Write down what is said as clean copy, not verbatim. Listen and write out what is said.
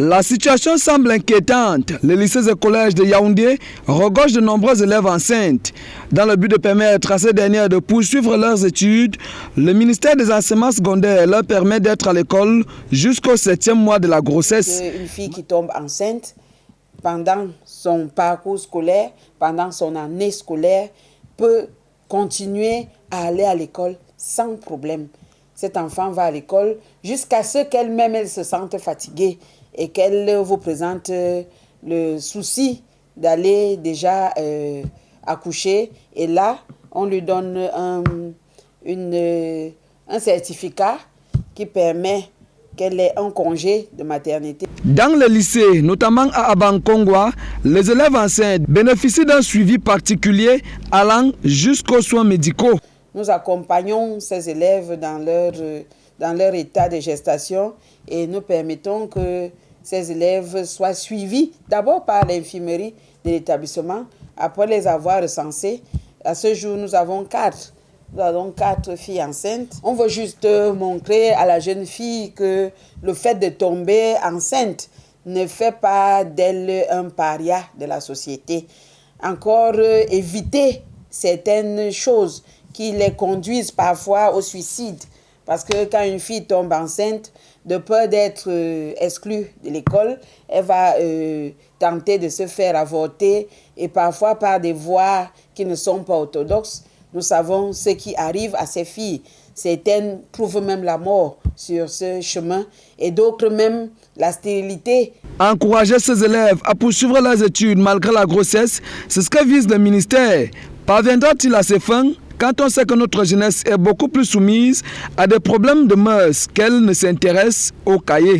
La situation semble inquiétante. Les lycées et collèges de Yaoundé regorgent de nombreux élèves enceintes. Dans le but de permettre à ces dernières de poursuivre leurs études, le ministère des enseignements secondaires leur permet d'être à l'école jusqu'au 7e mois de la grossesse. Une fille qui tombe enceinte pendant son parcours scolaire, pendant son année scolaire, peut continuer à aller à l'école sans problème. Cet enfant va à l'école jusqu'à ce qu'elle-même elle se sente fatiguée et qu'elle vous présente le souci d'aller déjà accoucher. Et là, on lui donne un certificat qui permet qu'elle ait un congé de maternité. Dans les lycées, notamment à Abankongwa, les élèves enceintes bénéficient d'un suivi particulier allant jusqu'aux soins médicaux. Nous accompagnons ces élèves dans leur état de gestation et nous permettons que ces élèves soient suivis d'abord par l'infirmerie de l'établissement, après les avoir recensés. À ce jour, nous avons 4 filles enceintes. On veut juste montrer à la jeune fille que le fait de tomber enceinte ne fait pas d'elle un paria de la société. Encore éviter certaines choses qui les conduisent parfois au suicide. Parce que quand une fille tombe enceinte, de peur d'être exclue de l'école, elle va tenter de se faire avorter et parfois par des voies qui ne sont pas orthodoxes. Nous savons ce qui arrive à ces filles. Certaines trouvent même la mort sur ce chemin et d'autres même la stérilité. Encourager ces élèves à poursuivre leurs études malgré la grossesse, c'est ce que vise le ministère. Parviendra-t-il à ses fins quand on sait que notre jeunesse est beaucoup plus soumise à des problèmes de mœurs qu'elle ne s'intéresse au cahier?